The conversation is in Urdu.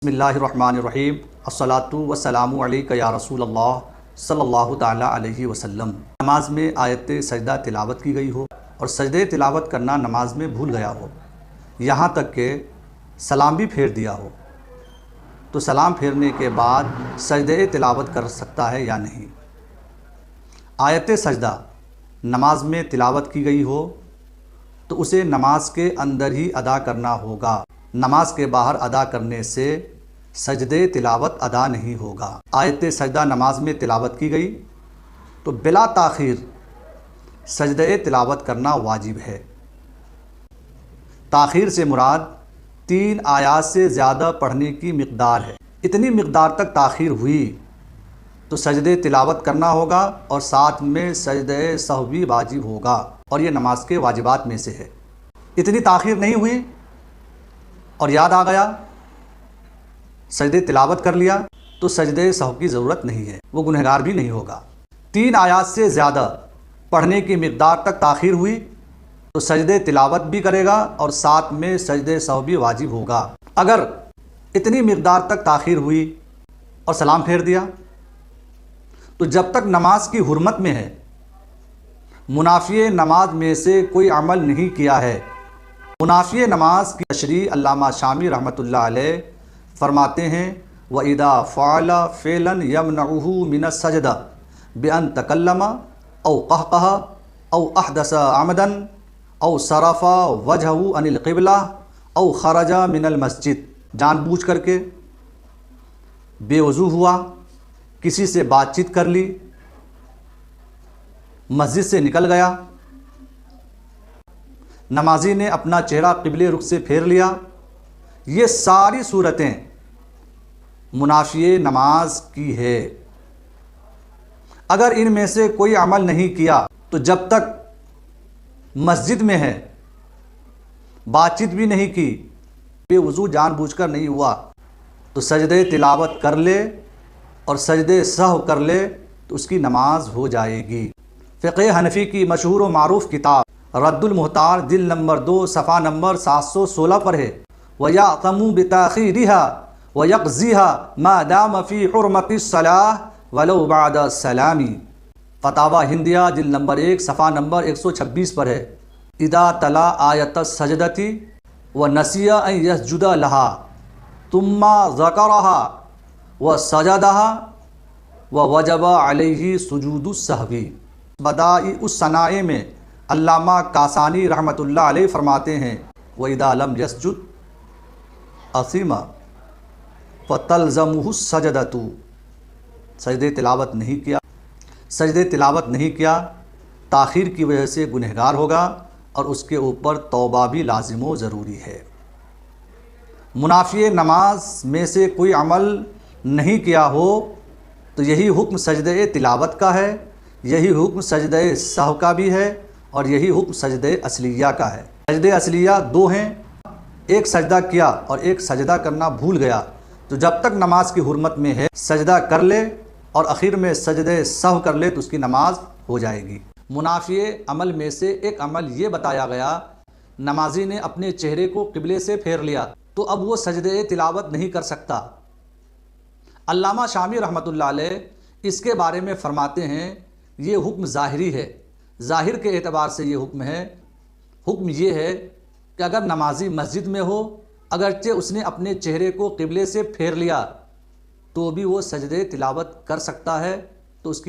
بسم اللہ الرحمن الرحیم الصلاۃ والسلام علیک یا رسول اللہ صلی اللہ تعالیٰ علیہ وسلم۔ نماز میں آیت سجدہ تلاوت کی گئی ہو اور سجدے تلاوت کرنا نماز میں بھول گیا ہو، یہاں تک کہ سلام بھی پھیر دیا ہو، تو سلام پھیرنے کے بعد سجدے تلاوت کر سکتا ہے یا نہیں؟ آیت سجدہ نماز میں تلاوت کی گئی ہو تو اسے نماز کے اندر ہی ادا کرنا ہوگا، نماز کے باہر ادا کرنے سے سجدے تلاوت ادا نہیں ہوگا۔ آیت سجدہ نماز میں تلاوت کی گئی تو بلا تاخیر سجدے تلاوت کرنا واجب ہے۔ تاخیر سے مراد 3 آیات سے زیادہ پڑھنے کی مقدار ہے۔ اتنی مقدار تک تاخیر ہوئی تو سجدے تلاوت کرنا ہوگا اور ساتھ میں سجدے سہو بھی واجب ہوگا، اور یہ نماز کے واجبات میں سے ہے۔ اتنی تاخیر نہیں ہوئی اور یاد آ گیا، سجدے تلاوت کر لیا، تو سجدے سہو کی ضرورت نہیں ہے، وہ گنہگار بھی نہیں ہوگا۔ 3 آیات سے زیادہ پڑھنے کی مقدار تک تاخیر ہوئی تو سجدے تلاوت بھی کرے گا اور ساتھ میں سجدے سہو بھی واجب ہوگا۔ اگر اتنی مقدار تک تاخیر ہوئی اور سلام پھیر دیا تو جب تک نماز کی حرمت میں ہے، منافی نماز میں سے کوئی عمل نہیں کیا ہے۔ منافی نماز کی تشریح علامہ شامی رحمۃ اللہ علیہ فرماتے ہیں، وَإِذَا فَعَلَ فِعْلًا يَمْنَعُهُ مِنَ السَّجْدَةِ بِأَن تَكَلَّمَ أَوْ قَهْقَهَ أَوْ أَحْدَثَ عَمْدًا أَوْ صَرَفَ وَجْهَهُ عَنِ الْقِبْلَةِ أَوْ خَرَجَ مِنَ الْمَسْجِدِ، جان بوجھ کر کے بے وضو ہوا، کسی سے بات چیت کر لی، مسجد سے نکل گیا، نمازی نے اپنا چہرہ قبلے رخ سے پھیر لیا، یہ ساری صورتیں منافی نماز کی ہے۔ اگر ان میں سے کوئی عمل نہیں کیا تو جب تک مسجد میں ہے، بات چیت بھی نہیں کی، بے وضو جان بوجھ کر نہیں ہوا، تو سجدے تلاوت کر لے اور سجدے سہو کر لے تو اس کی نماز ہو جائے گی۔ فقہ حنفی کی مشہور و معروف کتاب رد المحتار جلد نمبر 2 صفحہ نمبر 716 پر ہے، وَيَعْتَمُ بِتَأْخِيرِهَا وَيَقْضِيهَا مَا دَامَ فِي حُرْمَةِ الصَّلَاةِ وَلَوْ بَعْدَ السَّلَامِ۔ فتاوی ہندیہ جلد نمبر 1 صفحہ نمبر 126 پر ہے، اِذَا تَلَا آیَةَ السَّجْدَةِ وَنَسِیَ أَن يَسْجُدَ لَهَا ثُمَّ ذَكَرَهَا وَسَجَدَهَا وَوَجَبَ عَلَيْهِ سُجُودُ السَّهْوِ۔ بدائع الصنائع میں علامہ کاسانی رحمۃ اللہ علیہ فرماتے ہیں، وَإِذَا لَمْ يَسْجُدْ أَثِمَ فَتَلْزَمُهُ السَّجْدَةُ۔ سجدے تلاوت نہیں کیا، سجدے تلاوت نہیں کیا، تاخیر کی وجہ سے گنہگار ہوگا اور اس کے اوپر توبہ بھی لازم و ضروری ہے۔ منافی نماز میں سے کوئی عمل نہیں کیا ہو تو یہی حکم سجدے تلاوت کا ہے، یہی حکم سجدے سہو کا بھی ہے، اور یہی حکم سجدے اصلیہ کا ہے۔ سجدے اصلیہ 2 ہیں، ایک سجدہ کیا اور ایک سجدہ کرنا بھول گیا، تو جب تک نماز کی حرمت میں ہے سجدہ کر لے اور اخیر میں سجدے سہو کر لے تو اس کی نماز ہو جائے گی۔ منافی عمل میں سے ایک عمل یہ بتایا گیا، نمازی نے اپنے چہرے کو قبلے سے پھیر لیا تو اب وہ سجدے تلاوت نہیں کر سکتا۔ علامہ شامی رحمۃ اللہ علیہ اس کے بارے میں فرماتے ہیں، یہ حکم ظاہری ہے، ظاہر کے اعتبار سے یہ حکم ہے۔ حکم یہ ہے کہ اگر نمازی مسجد میں ہو، اگرچہ اس نے اپنے چہرے کو قبلے سے پھیر لیا تو بھی وہ سجدے تلاوت کر سکتا ہے، تو اس کی